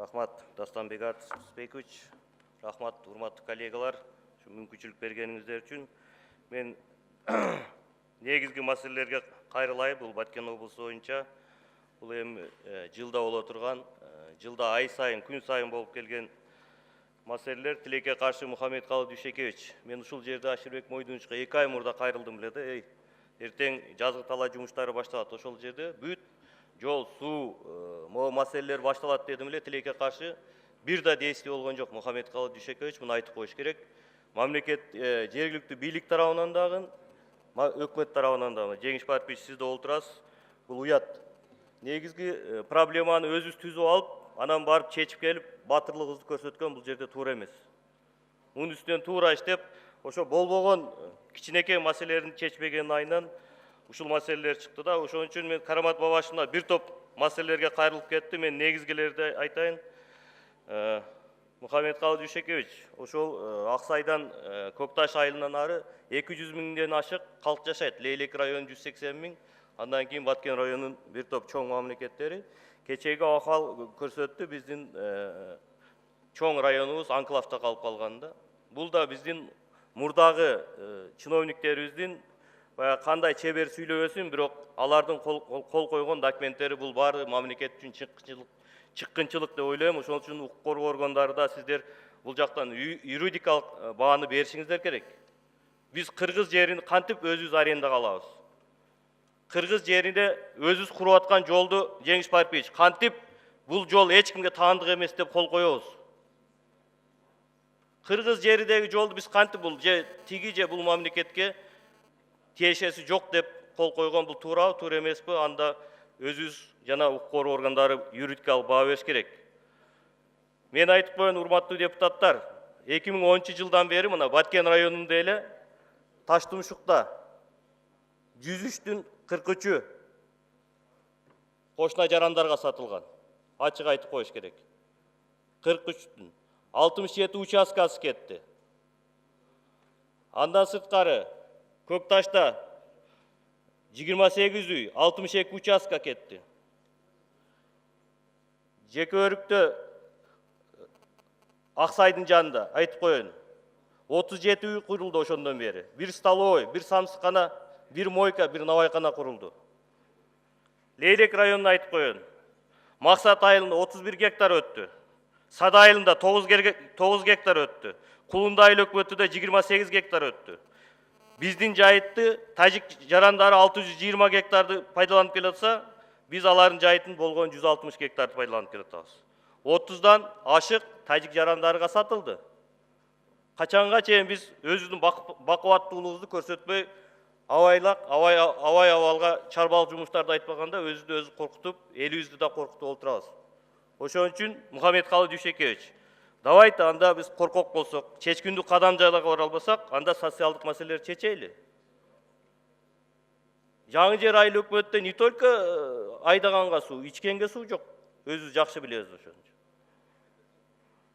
Рахмат, Дастанбек Артысбекович. Рахмат, урматтуу коллегалар. Мүмкүнчүлүк бергениңиздер үчүн. Мен негизги маселелерге кайрылайын. Бул Баткен облусу боюнча бул эми жылда боло турган, жылда ай сайын, күн сайын болуп келген маселелер. Тилекке каршы Мухаммедкалы Дүйшекевич. Мен ушул жерде Ашырбек Мойдуновичке 2 ай мурда кайрылдым эле да. Эртең жазгы талаа жумуштары башталат. Ошол жерде бүт жол, суу, могу маселелер башталат дедим эле. Тилекке каршы бир да действие болгон жок. Мухаммедкалы Дүйшекевич муну айтып коюш керек. Мамлекет жергиликтүү бийлик тарабынан дагы, өкмөт тарабынан дагы. Жеңиш Парпич, сиз да олтурасыз. Бул уят. Негизги проблеманы өзүбүз түзүп алып, анан барып чечип келип, батырлыгыбызды көрсөткөн бул жерде туура эмес. Мунун үстүнөн туура иштеп, ошо болбогон кичинекей маселелерин чечпегенин айынан ушул маселелер чыкты да. Ошон үчүн мен Карамат Бабашевна бир топ маселелерге кайрылып кетти. Мен негизгилерди айтайын. Мухаммедкалы Дүйшекевич, ошол Аксайдан Көкташ айылынан ары 200 миңден ашык калк жашайт. Лейлек району 180 миң, андан кийин Баткен районунун бир топ чоң мамлекеттери. Кечеги акал көрсөттү, биздин чоң районубуз анклавда калып калганда. Бул да биздин мурдагы чиновниктерибиздин кандай чебер сүйлөбөсүн, бирок алардын кол койгон документтери бул баары мамлекет үчүн чыккынчылык деп ойлойм. Ошон үчүн укук коргоо органдары да сиздер бул жактан юридикалык бааны беришиңиздер керек. Биз кыргыз жерин кантип өзүбүз арендага алабыз? Кыргыз жеринде өзүбүз куруп аткан жолду Жеңиш Парпич кантип бул жол эч кимге таандык эмес деп кол коебуз? Кыргыз жеридеги жолду биз кантип бул же тиги же бул мамлекетке тиешеси жок деп кол койгон, бул туурабы, туура эмеспи? Анда өзүбүз жана укук коргоо органдары юридикалык баа бериш керек. Мен айтып коеюн, урматтуу депутаттар, 2010 жылдан бери мына Баткен районунда эле Таштумшукта 103-түн 43-ü кошуна жарандарга сатылган. Ачык айтып коюш керек. 43-түн 67 участкасы кетти. Андан сырткары Көкташта 28 үй, 62 участка кетти. Жеке өрүктө Аксайдын жанында айтып коеюн. 37 үй курулду ошондон бери. Бир столовой, бир самсыкана, бир мойка, бир навайкана курулду. Лейлек районуна айтып коеюн. Максат айылында 31 гектар өттү. Сада айылында 9 гектар өттү. Кулунда айыл өкмөтүдө 28 гектар өттү. Биздин жайытты тажик жарандары 620 гектарды пайдаланып келатса, биз алардын жайытын болгон 160 гектарды пайдаланып келатабыз. 30-дан ашык тажик жарандарыга сатылды. Качанга чейин биз өзүбүздүн бакубаттуулугубузду көрсөтпөй, абай абалга чарбалык жумуштарды айтпаганда өзүбүздү өзү коркутуп, элибизди да коркутуп олтурабыз. Ошон үчүн Мухаммедкалы Дүйшекевич, давайте анда биз коркок болсок, чечкиндүү кадам жайларга бара албасак, анда социалдык маселелерди чечейли. Жаңы жер айыл өкмөттө не только айдаганга суу, ичкенге суу жок. Өзүбүз жакшы билебиз ошону.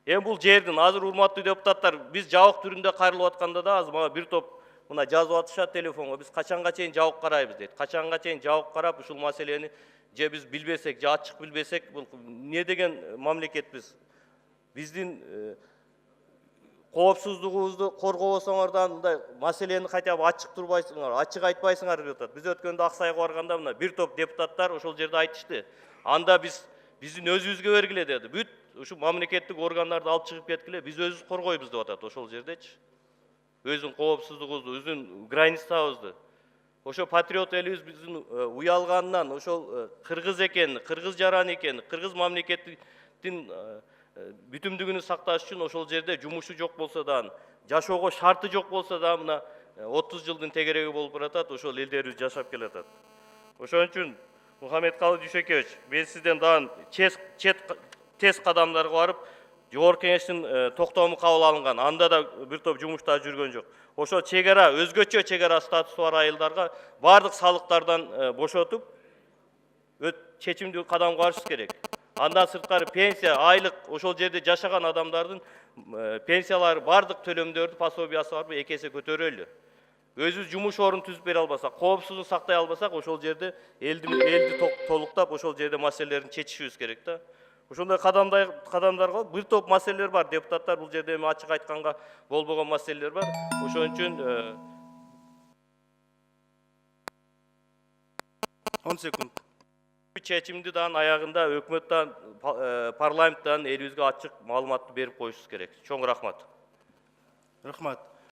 Эми бул жердин азыр урматтуу депутаттар, биз жабык түрүндө кайрылып атканда да азыр мага бир топ мына жазып атышат телефонго. Биз качанга чейин жабык карайбыз дейт. Качанга чейин жабык карап ушул маселени же биз билбесек, же ачык билбесек, бул не деген мамлекетпиз? Биздин коопсуздугубузду коргобосоңордан мындай маселени хотя бы ачык турбайсыңар, ачык айтпайсыңар деп атат. Биз өткөндө Аксайга барганда мына бир топ депутаттар ошол жерде айтышты. Анда биздин өзүбүзгө бергиле деди. Бүт ушу мамлекеттик органдарды алып чыгып кеткиле, биз өзүбүз коргойбуз деп атат ошол жердечи. Өзүн коопсуздугубузду, өзүн границабызды. Ошо патриот элибиз биздин уялганынан, ошол кыргыз экени, кыргыз жаран экени, кыргыз мамлекеттин бүтүмдүгүнү сакташ үчүн ошол жерде жумушу жок болсо да, жашоого шарты жок болсо да, мына 30 жылдын тегереги болуп баратат, ошол элдерибиз жашап келатат. Ошон үчүн Мухаммедкалы Дүйшекевич, мен сизден дагы тез кадамдарга барып, Жогорку Кеңештин токтому кабыл алынган, анда да бир топ жумуштар жүргөн жок. Ошол чегара, өзгөчө чегара статусу бар айылдарга бардык салыктардан бошотуп, чечимдүү кадам караш керек. Андан сырткары пенсия, айлык, ошол жерде жашаган адамдардын пенсиялары, бардык төлөмдөрдү, пособиясы барбы 2 эсе көтөрөлү. Өзүбүз жумуш орун түзүп бере албасак, коопсуздук сактай албасак, ошол жерде элди толуктап, ошол жерде маселелерин чечишибиз керек да. ошондой кадамдарга бир топ маселелер бар. Депутаттар бул жерде эми ачык айтканга болбогон маселелер бар. Ошон үчүн 10 секунд. чечимди дан аягында өкмөттөн парламенттен элибизге ачык маалыматты берип коюшубуз керек. Чоң рахмат. Рахмат.